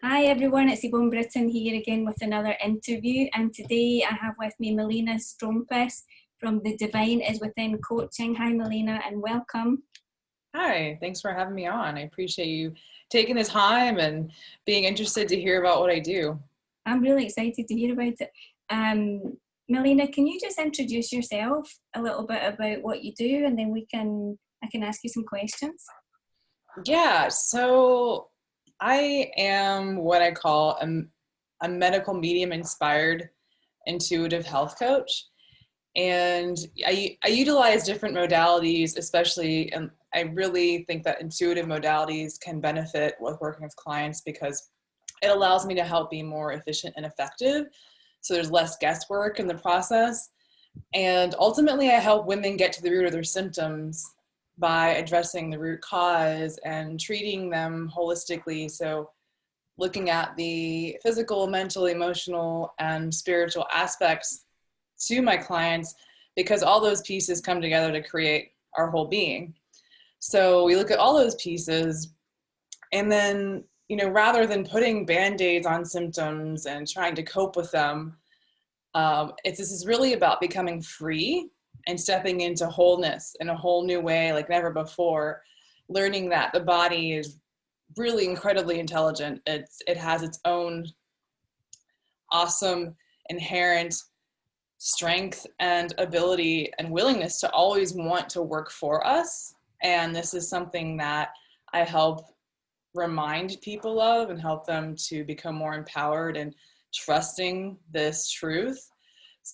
Hi everyone, it's Yvonne Britton here again with another interview, and today I have with me Melina Stroumpis from The Divine is Within Coaching. Hi Melina and welcome. Hi, thanks for having me on. I appreciate you taking the time and being interested to hear about what I do. I'm really excited to hear about it. Um, Melina, can you just introduce yourself a little bit about what you do, and then I can ask you some questions. Yeah, so I am what I call a medical medium inspired intuitive health coach. And I utilize different modalities, especially, and I really think that intuitive modalities can benefit with working with clients because it allows me to help be more efficient and effective. So there's less guesswork in the process. And ultimately, I help women get to the root of their symptoms by addressing the root cause and treating them holistically. So looking at the physical, mental, emotional, and spiritual aspects to my clients, because all those pieces come together to create our whole being. So we look at all those pieces, and then, rather than putting band-aids on symptoms and trying to cope with them, this is really about becoming free and stepping into wholeness in a whole new way like never before, learning that the body is really incredibly intelligent. It has its own awesome inherent strength and ability and willingness to always want to work for us. And this is something that I help remind people of and help them to become more empowered and trusting this truth.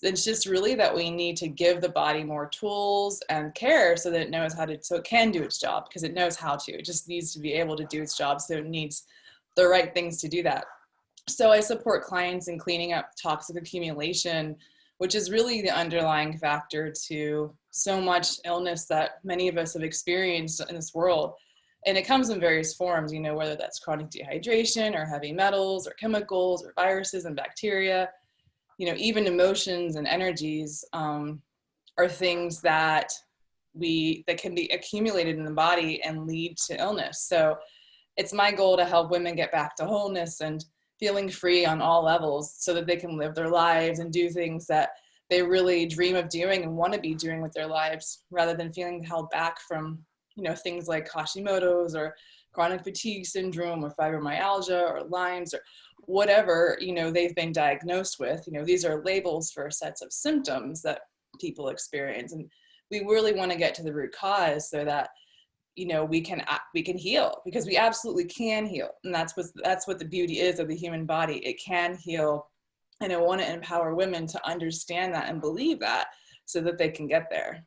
It's just really that we need to give the body more tools and care so that it knows how to, so it can do its job, because it knows how to. It just needs to be able to do its job, so it needs the right things to do that. So I support clients in cleaning up toxic accumulation, which is really the underlying factor to so much illness that many of us have experienced in this world. And it comes in various forms, whether that's chronic dehydration or heavy metals or chemicals or viruses and bacteria. Even emotions and energies are things that can be accumulated in the body and lead to illness. So it's my goal to help women get back to wholeness and feeling free on all levels so that they can live their lives and do things that they really dream of doing and want to be doing with their lives, rather than feeling held back from, things like Hashimoto's or chronic fatigue syndrome or fibromyalgia or Lyme's or whatever, they've been diagnosed with. These are labels for sets of symptoms that people experience. And we really want to get to the root cause so that we can heal, because we absolutely can heal. And that's what the beauty is of the human body. It can heal. And I want to empower women to understand that and believe that so that they can get there.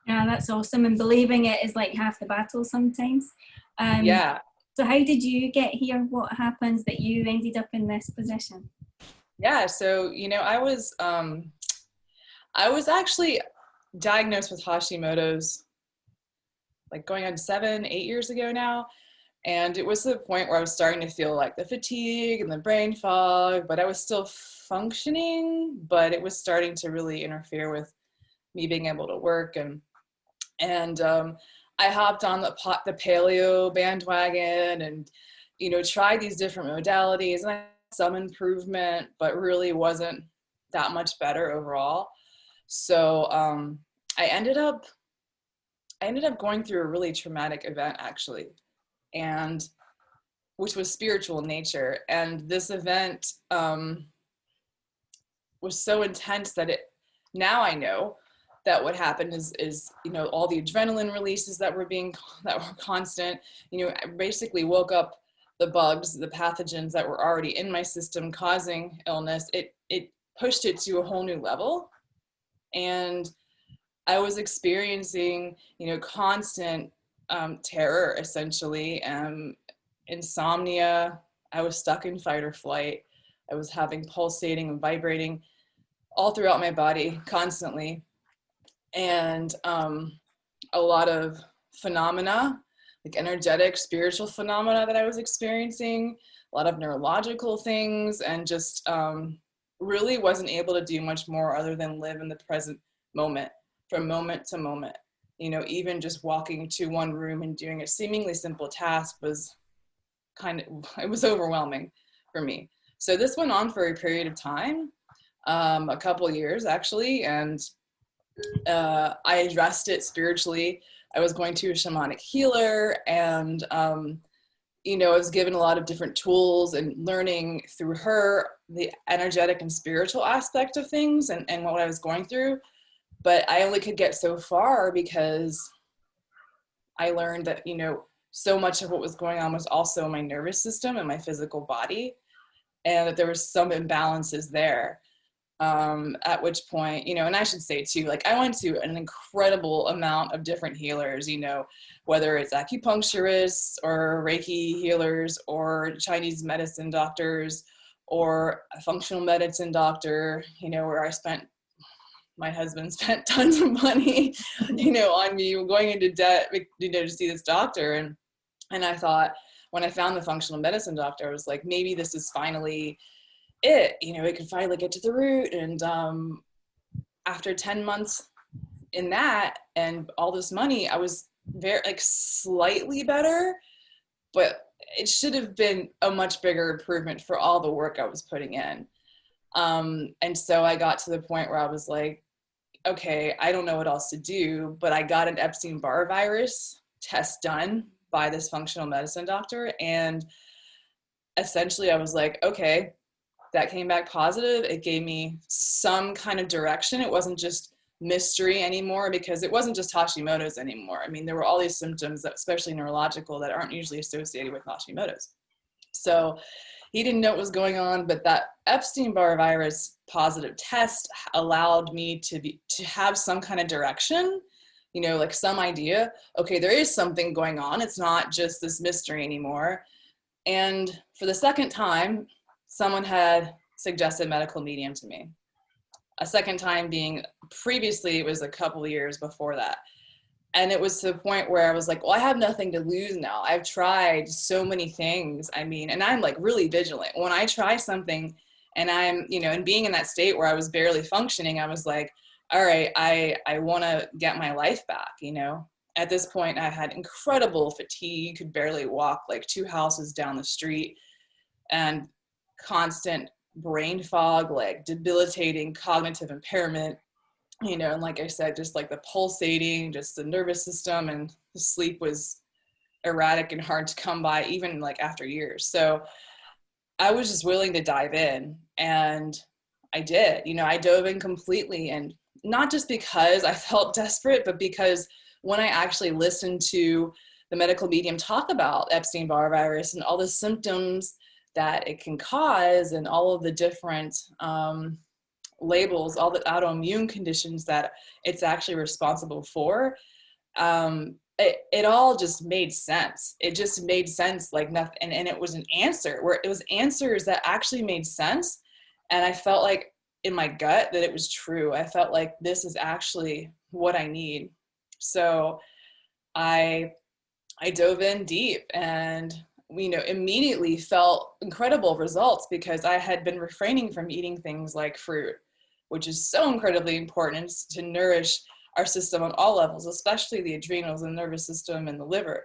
Yeah, that's awesome. And believing it is like half the battle sometimes. Um, Yeah. so how did you get here? What happens that you ended up in this position? Yeah. So, I was actually diagnosed with Hashimoto's like going on 7, 8 years ago now. And it was to the point where I was starting to feel like the fatigue and the brain fog, but I was still functioning, but it was starting to really interfere with me being able to work. And I hopped on the paleo bandwagon and, tried these different modalities, and I had some improvement, but really wasn't that much better overall. So I ended up going through a really traumatic event, actually, and which was spiritual in nature. And this event was so intense that now I know that what happened is all the adrenaline releases that were constant. I basically woke up the bugs, the pathogens that were already in my system causing illness. It pushed it to a whole new level, and I was experiencing constant terror, essentially, insomnia. I was stuck in fight or flight. I was having pulsating and vibrating all throughout my body constantly. And a lot of phenomena, like energetic, spiritual phenomena that I was experiencing, a lot of neurological things, and just really wasn't able to do much more other than live in the present moment from moment to moment. Even just walking to one room and doing a seemingly simple task was it was overwhelming for me. So this went on for a period of time, a couple of years actually, and I addressed it spiritually. I was going to a shamanic healer, and I was given a lot of different tools and learning through her the energetic and spiritual aspect of things and what I was going through. But I only could get so far because I learned that, so much of what was going on was also my nervous system and my physical body, and that there was some imbalances there. At which point, and I should say too, like I went to an incredible amount of different healers, whether it's acupuncturists or Reiki healers or Chinese medicine doctors or a functional medicine doctor, where my husband spent tons of money, on me going into debt, to see this doctor. And I thought, when I found the functional medicine doctor, I was like, maybe this is finally it could finally get to the root. And after 10 months in that and all this money, I was very slightly better, but it should have been a much bigger improvement for all the work I was putting in. And so I got to the point where I was like, okay, I don't know what else to do, but I got an Epstein-Barr virus test done by this functional medicine doctor. And essentially I was like, okay, that came back positive. It gave me some kind of direction. It wasn't just mystery anymore, because it wasn't just Hashimoto's anymore. I mean, there were all these symptoms, especially neurological, that aren't usually associated with Hashimoto's. So he didn't know what was going on, but that Epstein-Barr virus positive test allowed me to have some kind of direction, some idea. Okay, there is something going on. It's not just this mystery anymore. And for the second time, someone had suggested medical medium to me. A second time being previously, it was a couple of years before that. And it was to the point where I was like, well, I have nothing to lose now. I've tried so many things. I mean, and I'm like really vigilant. When I try something and I'm, and being in that state where I was barely functioning, I was like, all right, I want to get my life back, At this point, I had incredible fatigue, could barely walk like 2 houses down the street, and constant brain fog, like debilitating cognitive impairment, and like I said, just like the pulsating, just the nervous system, and the sleep was erratic and hard to come by even like after years. So I was just willing to dive in, and I did. I dove in completely, and not just because I felt desperate, but because when I actually listened to the medical medium talk about Epstein-Barr virus and all the symptoms that it can cause, and all of the different labels, all the autoimmune conditions that it's actually responsible for, it all just made sense. It just made sense like nothing. And it was an answer, where it was answers that actually made sense. And I felt like in my gut that it was true. I felt like this is actually what I need. So I dove in deep, and immediately felt incredible results, because I had been refraining from eating things like fruit, which is so incredibly important to nourish our system on all levels, especially the adrenals and nervous system and the liver.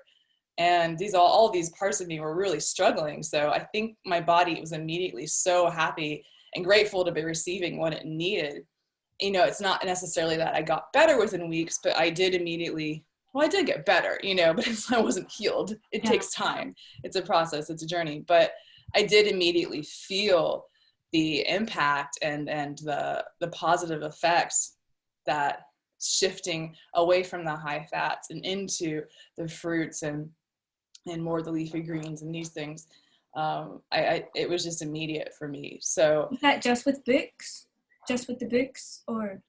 And all these parts of me were really struggling. So I think my body was immediately so happy and grateful to be receiving what it needed. It's not necessarily that I got better within weeks, but I did immediately. Well, I did get better, but I wasn't healed. It takes time. It's a process. It's a journey. But I did immediately feel the impact and the positive effects that shifting away from the high fats and into the fruits and more the leafy greens and these things. It was just immediate for me. So is that just with books? Just with the books, or?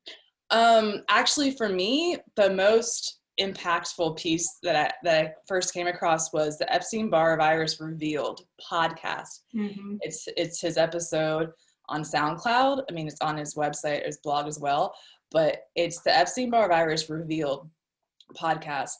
Actually, for me, the most impactful piece that I first came across was the Epstein-Barr virus revealed podcast. Mm-hmm. It's his episode on SoundCloud. I mean, it's on his website, his blog as well, but it's the Epstein-Barr virus revealed podcast,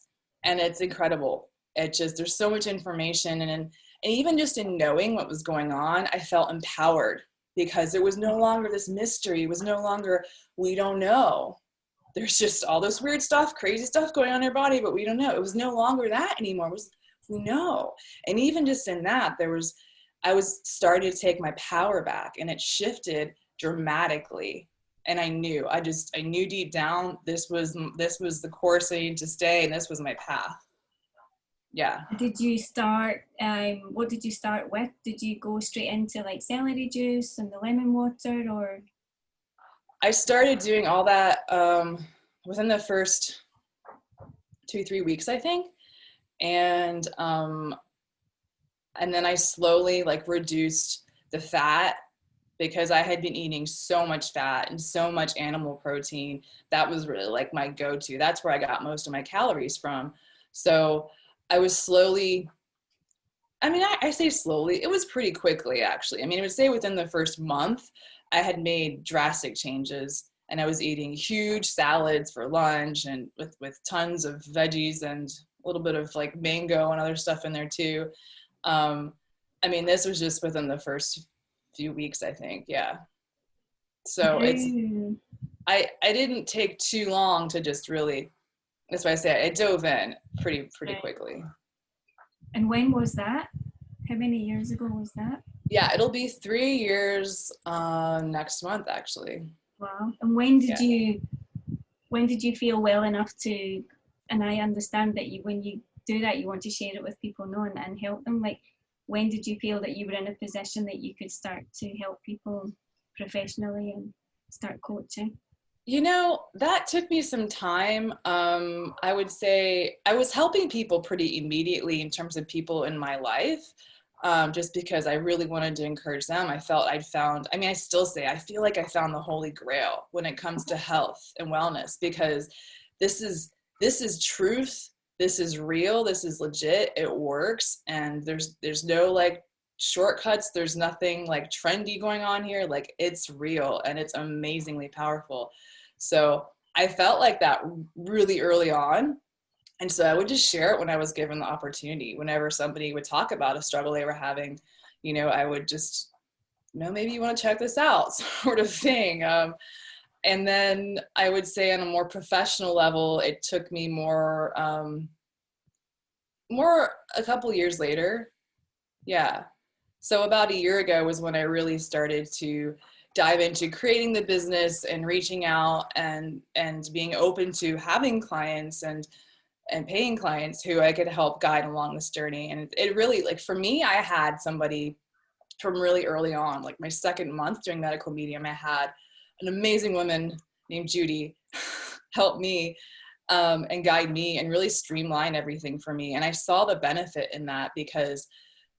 and it's incredible. There's so much information, and even just in knowing what was going on, I felt empowered, because there was no longer this mystery. It was no longer, we don't know. There's just all this weird stuff, crazy stuff going on in your body, but we don't know. It was no longer that anymore. It was, no. And even just in that, I was starting to take my power back, and it shifted dramatically. And I knew deep down, this was the course I needed to stay, and this was my path. Yeah. Did you start, what did you start with? Did you go straight into like celery juice and the lemon water, or? I started doing all that within the first 2-3 weeks, I think. And then I slowly like reduced the fat, because I had been eating so much fat and so much animal protein. That was really like my go-to. That's where I got most of my calories from. So I was slowly, I mean, I say slowly, it was pretty quickly actually. I mean, I would say within the first month, I had made drastic changes, and I was eating huge salads for lunch, and with tons of veggies and a little bit of like mango and other stuff in there too. I mean, this was just within the first few weeks, I think. Yeah. So I didn't take too long to just really, that's why I say I dove in pretty Right. quickly. And when was that? How many years ago was that? Yeah, it'll be 3 years next month, actually. Wow. And when did you feel well enough to, and I understand that when you do that, you want to share it with people, know, and help them. Like, when did you feel that you were in a position that you could start to help people professionally and start coaching? You know, that took me some time. I would say I was helping people pretty immediately in terms of people in my life, just because I really wanted to encourage them. I felt I'd found, I mean, I still say, I feel like I found the Holy Grail when it comes to health and wellness, because this is truth. This is real. This is legit. It works. And there's no like shortcuts. There's nothing like trendy going on here. Like, it's real, and it's amazingly powerful. So I felt like that really early on. And so I would just share it when I was given the opportunity. Whenever somebody would talk about a struggle they were having, you know, I would just, you know, maybe you want to check this out, sort of thing. And then I would say on a more professional level, it took me more a couple years later. Yeah. So about a year ago was when I really started to dive into creating the business and reaching out and being open to having clients and paying clients who I could help guide along this journey. And it really, like, for me, I had somebody from really early on, like my second month doing medical medium, I had an amazing woman named Judy help me and guide me and really streamline everything for me. And I saw the benefit in that, because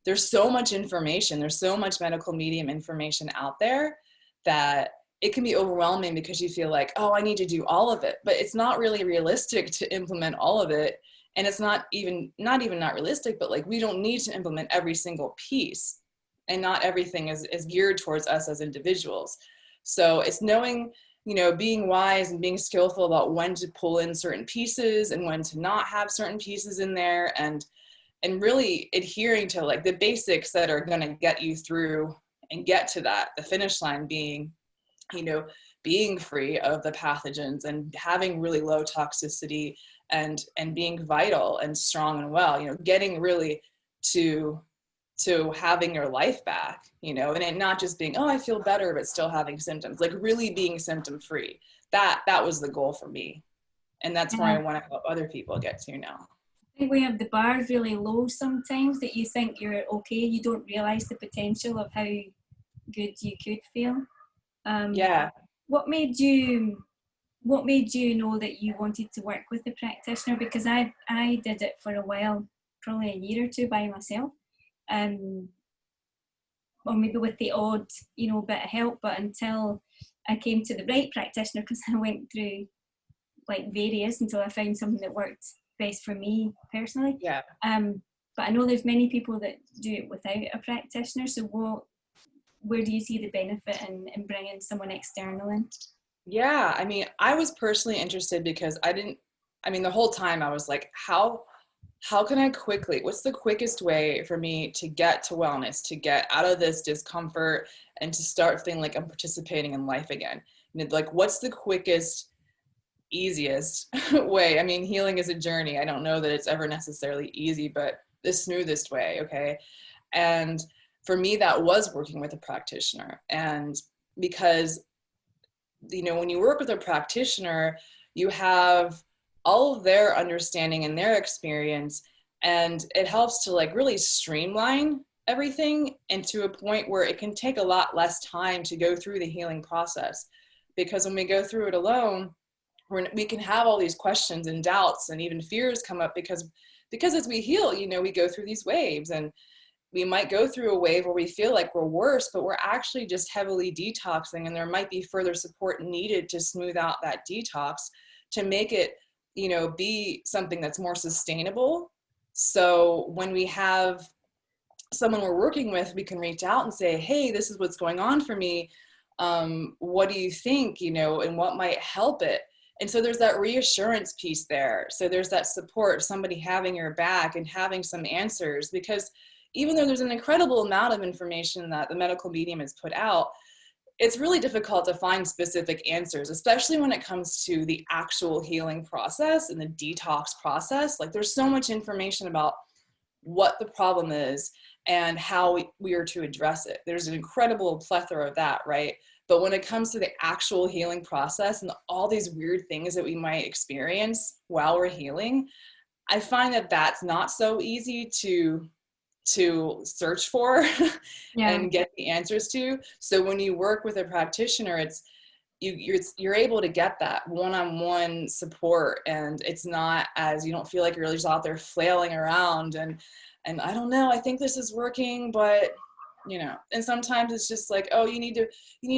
there's so much information, there's so much medical medium information out there that it can be overwhelming, because you feel like, oh, I need to do all of it, but it's not really realistic to implement all of it. And it's not not realistic, but like, we don't need to implement every single piece, and not everything is geared towards us as individuals. So it's knowing, you know, being wise and being skillful about when to pull in certain pieces and when to not have certain pieces in there, and really adhering to like the basics that are going to get you through and get to the finish line, being, you know, being free of the pathogens and having really low toxicity and being vital and strong and well, you know, getting really to having your life back, you know, and it not just being, oh, I feel better, but still having symptoms, like really being symptom free. That was the goal for me. And that's where I want to help other people get to now. I think we have the bar really low sometimes, that you think you're okay, you don't realize the potential of how good you could feel. Yeah. What made you know that you wanted to work with a practitioner? Because I did it for a while, probably a year or two by myself, or maybe with the odd, you know, bit of help, but until I came to the right practitioner, because I went through like various until I found something that worked best for me personally. Yeah. But I know there's many people that do it without a practitioner. So where do you see the benefit in bringing someone external in? Yeah, I mean, I was personally interested because the whole time I was like, how can I what's the quickest way for me to get to wellness, to get out of this discomfort and to start feeling like I'm participating in life again? And like, what's the quickest, easiest way? I mean, healing is a journey. I don't know that it's ever necessarily easy, but the smoothest way. Okay. And for me, that was working with a practitioner. And because, you know, when you work with a practitioner, you have all of their understanding and their experience, and it helps to like really streamline everything into a point where it can take a lot less time to go through the healing process. Because when we go through it alone, we can have all these questions and doubts and even fears come up, because as we heal, you know, we go through these waves, and we might go through a wave where we feel like we're worse, but we're actually just heavily detoxing, and there might be further support needed to smooth out that detox to make it, you know, be something that's more sustainable. So when we have someone we're working with, we can reach out and say, hey, this is what's going on for me. What do you think, you know, and what might help it? And so there's that reassurance piece there. So there's that support, somebody having your back and having some answers, because even though there's an incredible amount of information that the medical medium has put out, it's really difficult to find specific answers, especially when it comes to the actual healing process and the detox process. Like, there's so much information about what the problem is and how we are to address it. There's an incredible plethora of that, right? But when it comes to the actual healing process and all these weird things that we might experience while we're healing, I find that that's not so easy to search for and get the answers to. So when you work with a practitioner, it's you're able to get that one-on-one support, and it's not as, you don't feel like you're just out there flailing around and I don't know, I think this is working, but you know, and sometimes it's just like, oh, you need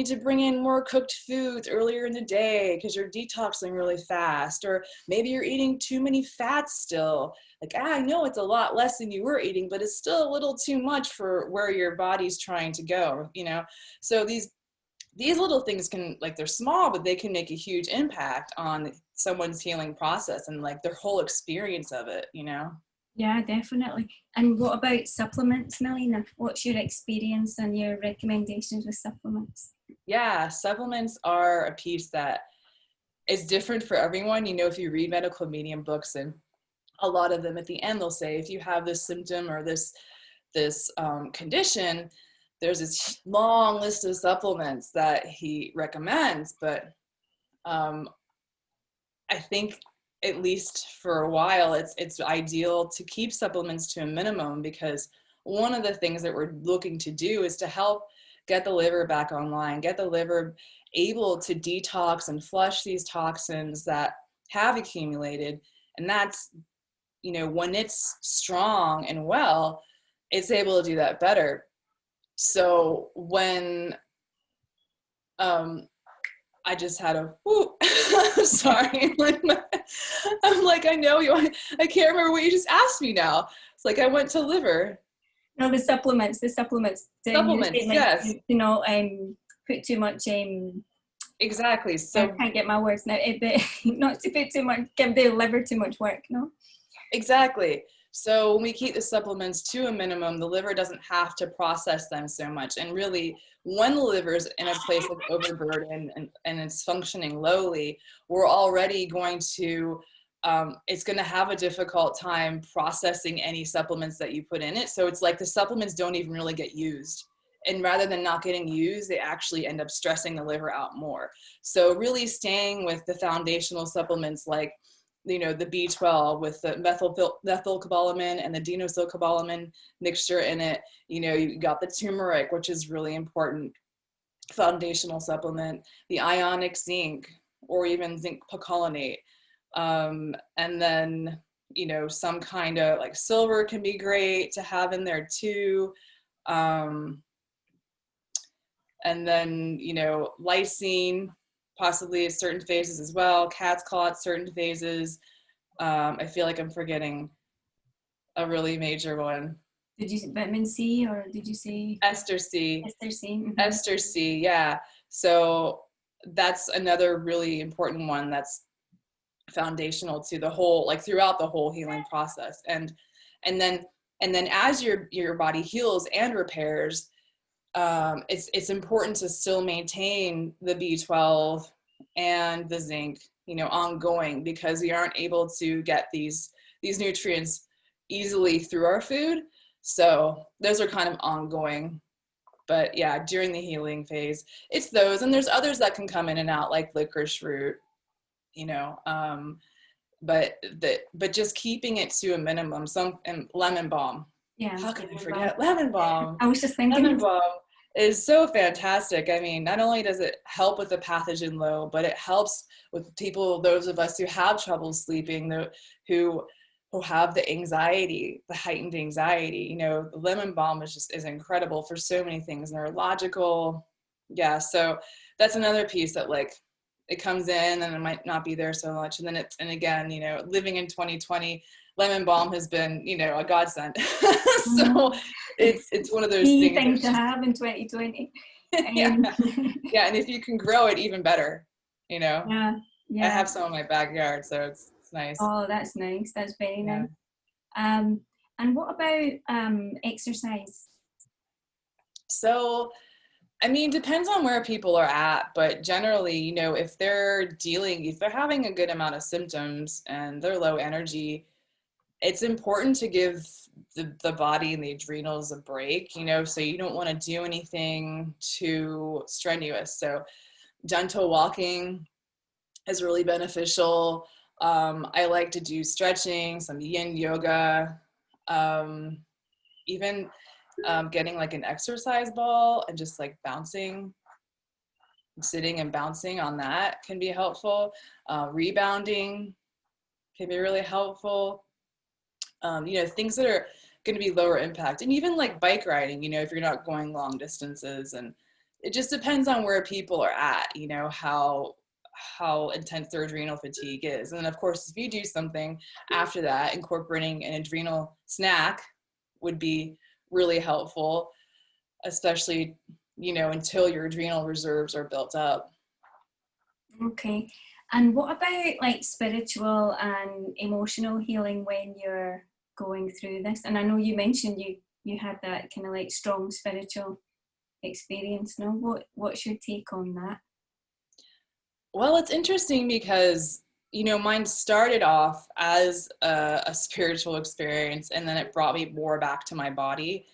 to bring in more cooked foods earlier in the day because you're detoxing really fast, or maybe you're eating too many fats still. Like, I know it's a lot less than you were eating, but it's still a little too much for where your body's trying to go, you know? So these little things can, like, they're small, but they can make a huge impact on someone's healing process and like their whole experience of it, you know? Yeah, definitely. And what about supplements, Melina? What's your experience and your recommendations with supplements? Yeah, supplements are a piece that is different for everyone. You know, if you read medical medium books, and a lot of them at the end, they'll say, if you have this symptom or this condition, there's this long list of supplements that he recommends. But I think, at least for a while, it's ideal to keep supplements to a minimum, because one of the things that we're looking to do is to help get the liver back online, get the liver able to detox and flush these toxins that have accumulated. And that's, you know, when it's strong and well, it's able to do that better. So when I just had a whoo. Sorry. I'm like, I know you. I can't remember what you just asked me now. It's like I went to liver. No, the supplements. Supplements, Yes. You know, put too much. Exactly. So I can't get my words now. Not to put too much, give the liver too much work. No. Exactly. So when we keep the supplements to a minimum, the liver doesn't have to process them so much. And really, when the liver's in a place of overburden and it's functioning lowly, we're already going to, it's going to have a difficult time processing any supplements that you put in it. So it's like the supplements don't even really get used. And rather than not getting used, they actually end up stressing the liver out more. So really staying with the foundational supplements, like, you know, the B12 with the methylcobalamin and the dinosylcobalamin mixture in it. You know, you got the turmeric, which is really important foundational supplement, the ionic zinc, or even zinc picolinate. And then, you know, some kind of like silver can be great to have in there too. And then, you know, lysine, possibly at certain phases as well. Cat's claw at certain phases. I feel like I'm forgetting a really major one. Did you vitamin C, or did you say Ester C? Ester C. Mm-hmm. Ester C, yeah. So that's another really important one that's foundational to the whole, like throughout the whole healing process. And then as your body heals and repairs, it's important to still maintain the B12 and the zinc, you know, ongoing, because we aren't able to get these nutrients easily through our food. So those are kind of ongoing. But yeah, during the healing phase, it's those. And there's others that can come in and out, like licorice root, you know, but just keeping it to a minimum. And lemon balm. Yeah. How can I forget lemon balm? I was just thinking. Lemon balm is so fantastic. I mean, not only does it help with the pathogen load, but it helps with people, those of us who have trouble sleeping, who have the anxiety, the heightened anxiety. You know, the lemon balm is incredible for so many things, neurological. Yeah, so that's another piece that, like, it comes in and it might not be there so much. And then and again, you know, living in 2020, lemon balm has been, you know, a godsend. So it's one of those things to have in 2020. Yeah. Yeah, and if you can grow it, even better, you know. Yeah. I have some in my backyard, so it's nice. Oh, that's nice. That's very nice. And what about exercise? So, I mean, depends on where people are at, but generally, you know, if they're having a good amount of symptoms and they're low energy, it's important to give the body and the adrenals a break, you know, so you don't want to do anything too strenuous. So gentle walking is really beneficial. I like to do stretching, some yin yoga, even getting like an exercise ball and just like sitting and bouncing on that can be helpful. Rebounding can be really helpful. You know, things that are going to be lower impact, and even like bike riding, you know, if you're not going long distances. And it just depends on where people are at, you know, how intense their adrenal fatigue is. And then of course, if you do something after that, incorporating an adrenal snack would be really helpful, especially, you know, until your adrenal reserves are built up. Okay. And what about like spiritual and emotional healing when you're going through this? And I know you mentioned you had that kind of like strong spiritual experience. No, what's your take on that? Well, it's interesting because, you know, mine started off as a spiritual experience, and then it brought me more back to my body.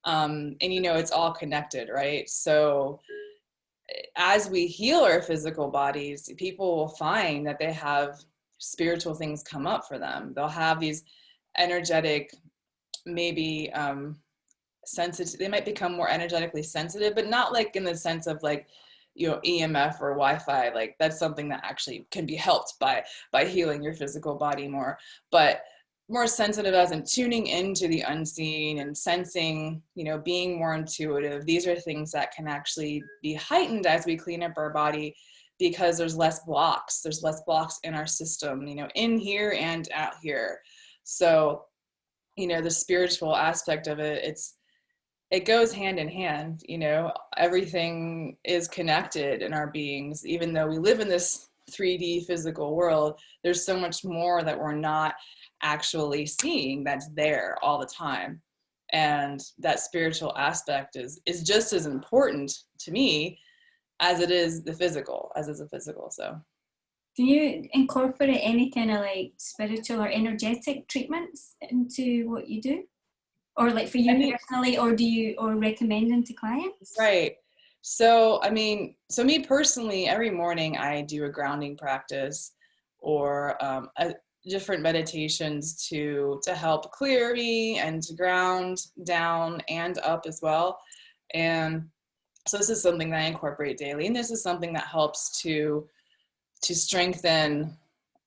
And, you know, it's all connected, right? So as we heal our physical bodies, people will find that they have spiritual things come up for them. They'll have these energetic, maybe sensitive, they might become more energetically sensitive, but not like in the sense of like, you know, EMF or Wi-Fi. Like that's something that actually can be helped by healing your physical body more, but more sensitive as in tuning into the unseen and sensing, you know, being more intuitive. These are things that can actually be heightened as we clean up our body, because there's less blocks in our system, you know, in here and out here. So, you know, the spiritual aspect of it goes hand in hand. You know, everything is connected in our beings. Even though we live in this 3D physical world, there's so much more that we're not actually seeing that's there all the time. And that spiritual aspect is just as important to me as it is the physical, So do you incorporate any kind of like spiritual or energetic treatments into what you do? Or like for you personally, or do you, or recommending to clients? Right. So, I mean, so me personally, every morning I do a grounding practice or different meditations to help clear me and to ground down and up as well. And so this is something that I incorporate daily, and this is something that helps to strengthen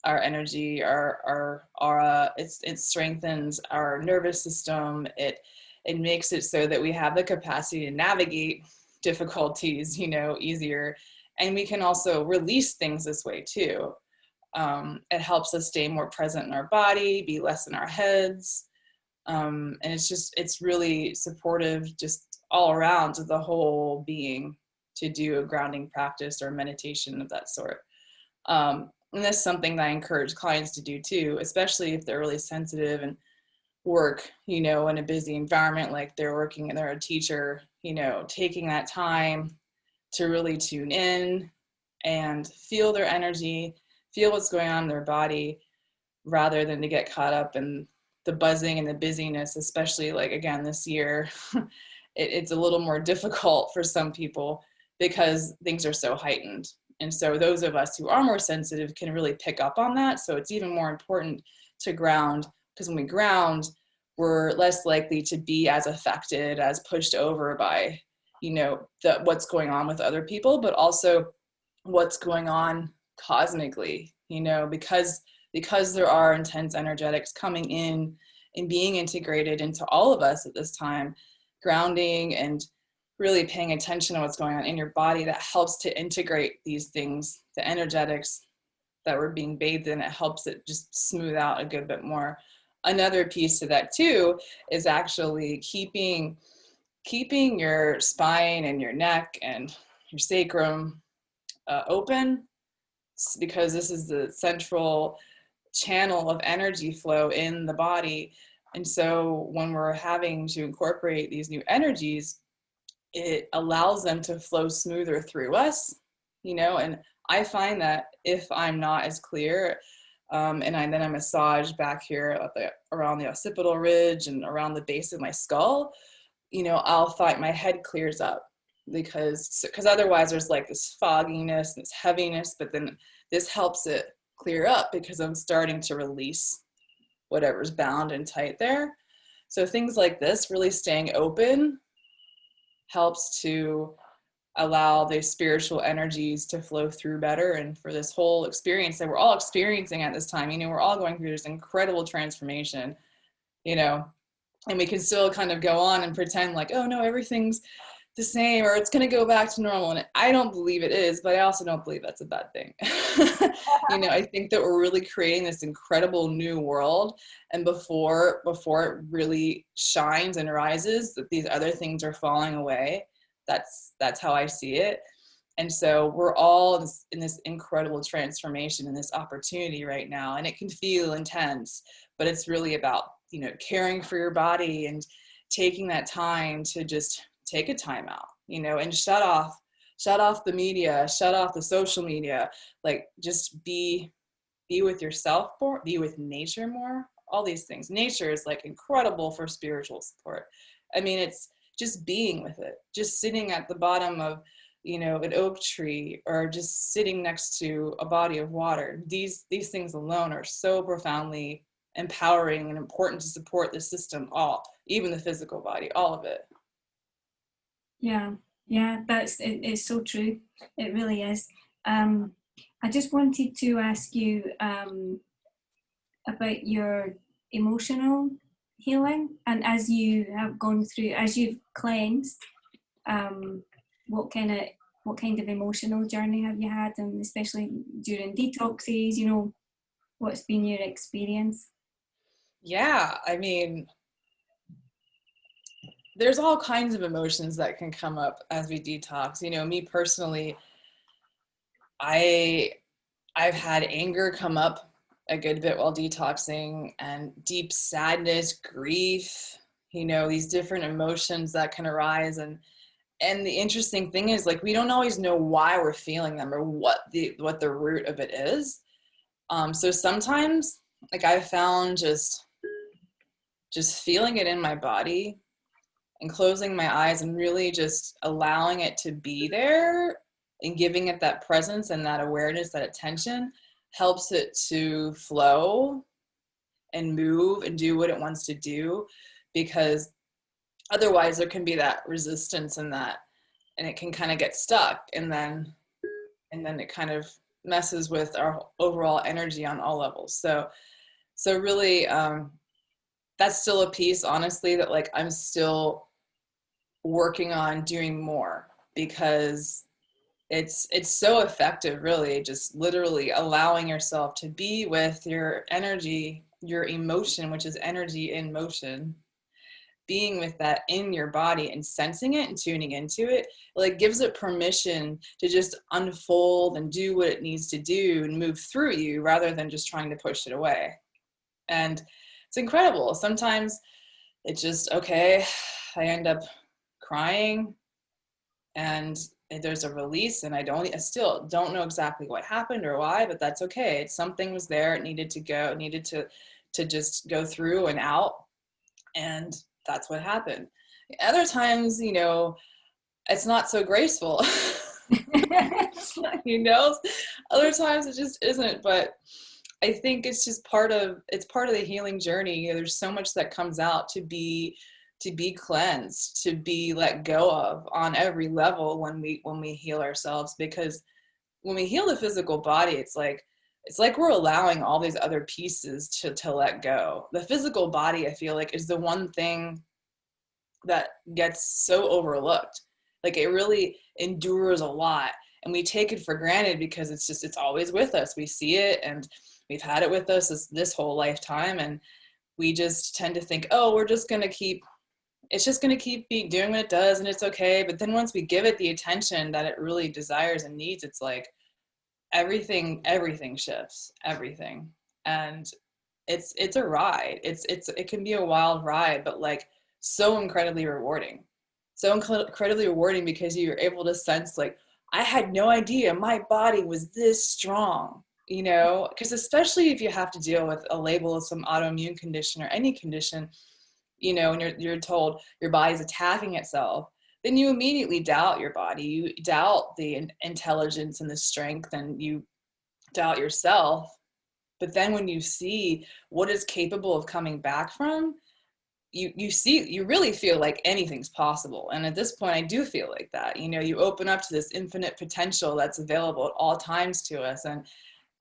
our energy, our aura. It strengthens our nervous system. It makes it so that we have the capacity to navigate difficulties, you know, easier. And we can also release things this way too. It helps us stay more present in our body, be less in our heads. And it's really supportive just all around to the whole being to do a grounding practice or meditation of that sort. And that's something that I encourage clients to do too, especially if they're really sensitive and work, you know, in a busy environment, like they're working and they're a teacher, you know, taking that time to really tune in and feel their energy, feel what's going on in their body, rather than to get caught up in the buzzing and the busyness, especially like, again, this year, it's a little more difficult for some people because things are so heightened. And so those of us who are more sensitive can really pick up on that. So it's even more important to ground, because when we ground, we're less likely to be as affected, as pushed over by, you know, what's going on with other people, but also what's going on cosmically, you know, because there are intense energetics coming in and being integrated into all of us at this time. Grounding and really paying attention to what's going on in your body, that helps to integrate these things, the energetics that we're being bathed in. It helps it just smooth out a good bit more. Another piece to that too is actually keeping your spine and your neck and your sacrum open, because this is the central channel of energy flow in the body. And so when we're having to incorporate these new energies, it allows them to flow smoother through us, you know. And I find that if I'm not as clear, and then I massage back here around the occipital ridge and around the base of my skull, you know, I'll find my head clears up, because otherwise there's like this fogginess and this heaviness, but then this helps it clear up because I'm starting to release whatever's bound and tight there. So things like this, really staying open, helps to allow the spiritual energies to flow through better. And for this whole experience that we're all experiencing at this time, you know, we're all going through this incredible transformation, you know, and we can still kind of go on and pretend like, oh no, everything's the same, or it's going to go back to normal. And I don't believe it is, but I also don't believe that's a bad thing. You know, I think that we're really creating this incredible new world. And before it really shines and rises, that these other things are falling away. That's how I see it. And so we're all in this incredible transformation and this opportunity right now. And it can feel intense, but it's really about, you know, caring for your body and taking that time to just take a time out, you know, and shut off the media, shut off the social media, like just be with yourself more, be with nature more, all these things. Nature is like incredible for spiritual support. I mean, it's just being with it, just sitting at the bottom of, you know, an oak tree, or just sitting next to a body of water. These things alone are so profoundly empowering and important to support the system, all, even the physical body, all of it. Yeah, it's so true. It really is. I just wanted to ask you about your emotional healing, and as you have gone through, as you've cleansed, what kind of emotional journey have you had, and especially during detoxes, you know, what's been your experience? Yeah, I mean, there's all kinds of emotions that can come up as we detox. You know, me personally, I've had anger come up a good bit while detoxing, and deep sadness, grief, you know, these different emotions that can arise. And the interesting thing is, like, we don't always know why we're feeling them or what the root of it is. So sometimes, like, I found just feeling it in my body and closing my eyes and really just allowing it to be there and giving it that presence and that awareness, that attention, helps it to flow and move and do what it wants to do. Because otherwise there can be that resistance and it can kind of get stuck, and then it kind of messes with our overall energy on all levels. So really, that's still a piece, honestly, that like I'm still working on doing more, because it's so effective, really, just literally allowing yourself to be with your energy, your emotion, which is energy in motion, being with that in your body and sensing it and tuning into it, like gives it permission to just unfold and do what it needs to do and move through you, rather than just trying to push it away. And it's incredible. Sometimes it's just, okay, I end up crying and there's a release, and I still don't know exactly what happened or why, but that's okay. Something was there. It needed to go. It needed to just go through and out. And that's what happened. Other times, you know, it's not so graceful. You know, other times it just isn't. But I think it's just part of the healing journey. You know, there's so much that comes out to be cleansed, to be let go of on every level when we heal ourselves. Because when we heal the physical body, it's like we're allowing all these other pieces to let go. The physical body, I feel like, is the one thing that gets so overlooked. Like, it really endures a lot, and we take it for granted because it's always with us. We see it, and we've had it with us this whole lifetime, and we just tend to think, oh, it's just going to keep doing what it does, and it's okay. But then once we give it the attention that it really desires and needs, it's like everything shifts, everything. And it's a ride. It can be a wild ride, but like so incredibly rewarding. So incredibly rewarding because you're able to sense, like, I had no idea my body was this strong, you know, because especially if you have to deal with a label of some autoimmune condition or any condition, you know, and you're told your body's attacking itself, then you immediately doubt your body. You doubt the intelligence and the strength, and you doubt yourself. But then when you see what it's capable of coming back from, you really feel like anything's possible. And at this point, I do feel like that. You know, you open up to this infinite potential that's available at all times to us. And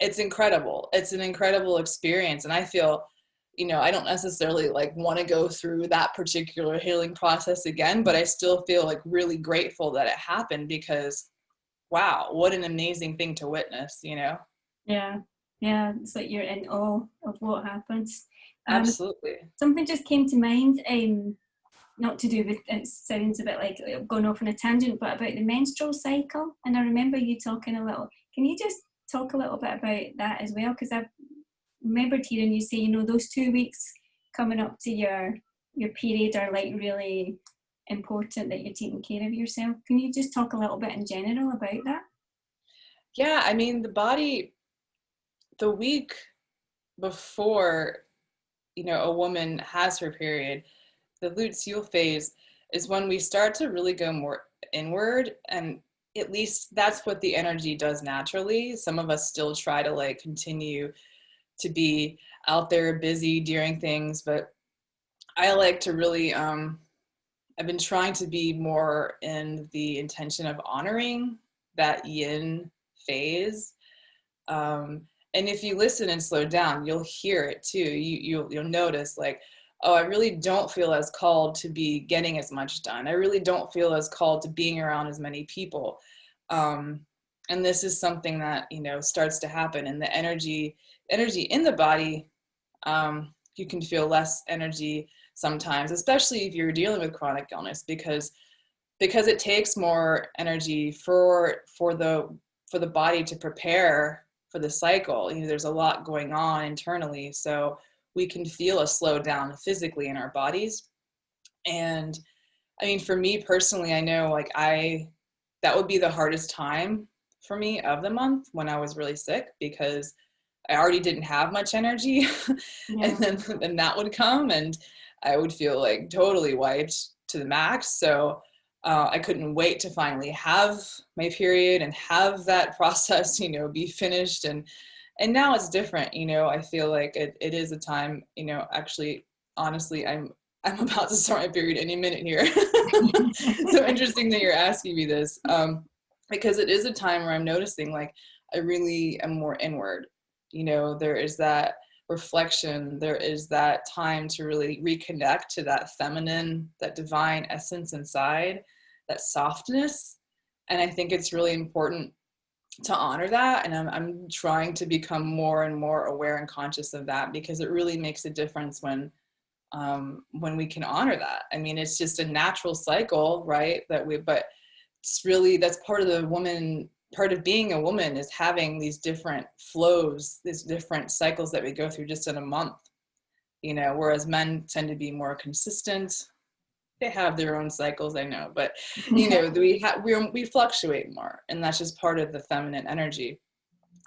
it's incredible. It's an incredible experience. And I feel, you know, I don't necessarily like want to go through that particular healing process again, but I still feel like really grateful that it happened, because wow, what an amazing thing to witness, you know? Yeah, it's like you're in awe of what happens. Absolutely. Something just came to mind, not to do with, it sounds a bit like going off on a tangent, but about the menstrual cycle. And I remember you talking a little, can you just talk a little bit about that as well? Because I've remembered hearing you say, you know, those 2 weeks coming up to your period are like really important, that you're taking care of yourself. Can you just talk a little bit in general about that? Yeah, I mean, the week before, you know, a woman has her period, the luteal phase is when we start to really go more inward. And at least that's what the energy does naturally. Some of us still try to like continue to be out there busy doing things, but I like to really, I've been trying to be more in the intention of honoring that yin phase. And if you listen and slow down, you'll hear it too. You'll notice, like, oh, I really don't feel as called to be getting as much done. I really don't feel as called to being around as many people. And this is something that, you know, starts to happen. And the energy in the body, you can feel less energy sometimes, especially if you're dealing with chronic illness, because it takes more energy for the body to prepare for the cycle. You know, there's a lot going on internally, so we can feel a slowdown physically in our bodies. And I mean, for me personally, I know like that would be the hardest time for me of the month, when I was really sick, because I already didn't have much energy. Yeah. And then that would come, and I would feel like totally wiped to the max. So I couldn't wait to finally have my period and have that process, you know, be finished. And now it's different, you know. I feel like it is a time, you know, actually, honestly, I'm about to start my period any minute here. So interesting that you're asking me this, because it is a time where I'm noticing, like, I really am more inward. You know, there is that reflection, there is that time to really reconnect to that feminine, that divine essence inside, that softness. And I think it's really important to honor that. And I'm trying to become more and more aware and conscious of that, because it really makes a difference when we can honor that. I mean, it's just a natural cycle, right? But it's really, that's part of being a woman, is having these different flows, these different cycles that we go through just in a month, you know, whereas men tend to be more consistent. They have their own cycles, I know, but you know, we fluctuate more, and that's just part of the feminine energy.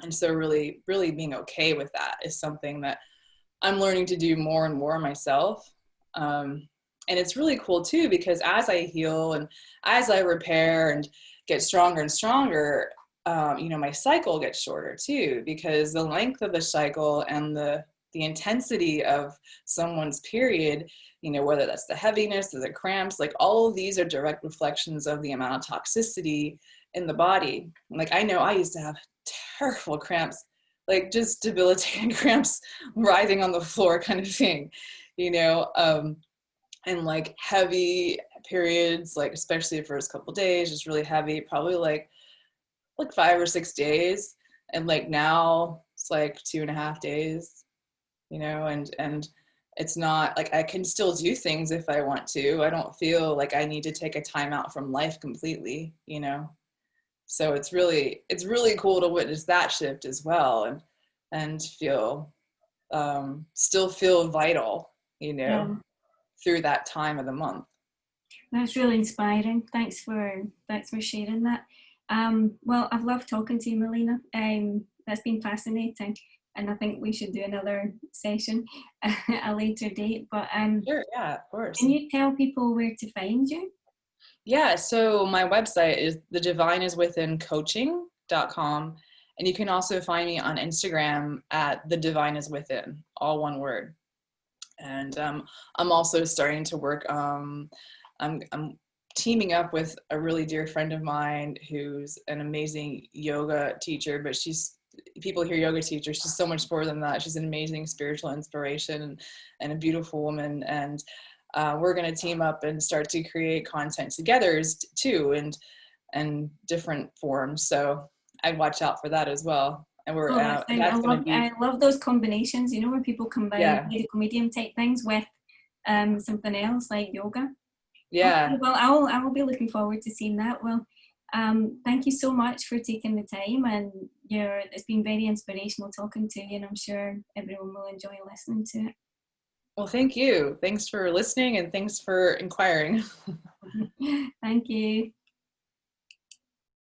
And so really, really being okay with that is something that I'm learning to do more and more myself. And it's really cool too, because as I heal and as I repair and get stronger and stronger, my cycle gets shorter too, because the length of the cycle and the intensity of someone's period, whether that's the heaviness or the cramps, like all of these are direct reflections of the amount of toxicity in the body. Like I know I used to have terrible cramps, like just debilitating cramps, writhing on the floor kind of thing, and like heavy periods, like especially the first couple of days, just really heavy, probably like 5 or 6 days. And like now it's like 2.5 days, and it's not like I can still do things if I want to. I don't feel like I need to take a time out from life completely, So it's really cool to witness that shift as well, and feel still feel vital, Yeah, through that time of the month. that's really inspiring. Thanks for sharing that. Well, I've loved talking to you, Melina. That's been fascinating, and I think we should do another session at a later date. But Sure, yeah, of course. can you tell people where to find you? Yeah, so my website is thedivineiswithincoaching.com. And you can also find me on Instagram at thedivineiswithin, all one word. And I'm also starting to work, I'm teaming up with a really dear friend of mine who's an amazing yoga teacher, but people hear yoga teacher, she's so much more than that. She's an amazing spiritual inspiration and a beautiful woman. And we're going to team up and start to create content together too, and different forms. So I'd watch out for that as well. And we're Oh, that's fine. that's going to be, I love those combinations. Where people combine yeah, medical medium type things with something else like yoga. yeah. Okay, well, I will be looking forward to seeing that. Well, thank you so much for taking the time, and it's been very inspirational talking to you, and I'm sure everyone will enjoy listening to it. Well, thank you. Thanks for listening, and thanks for inquiring. Thank you.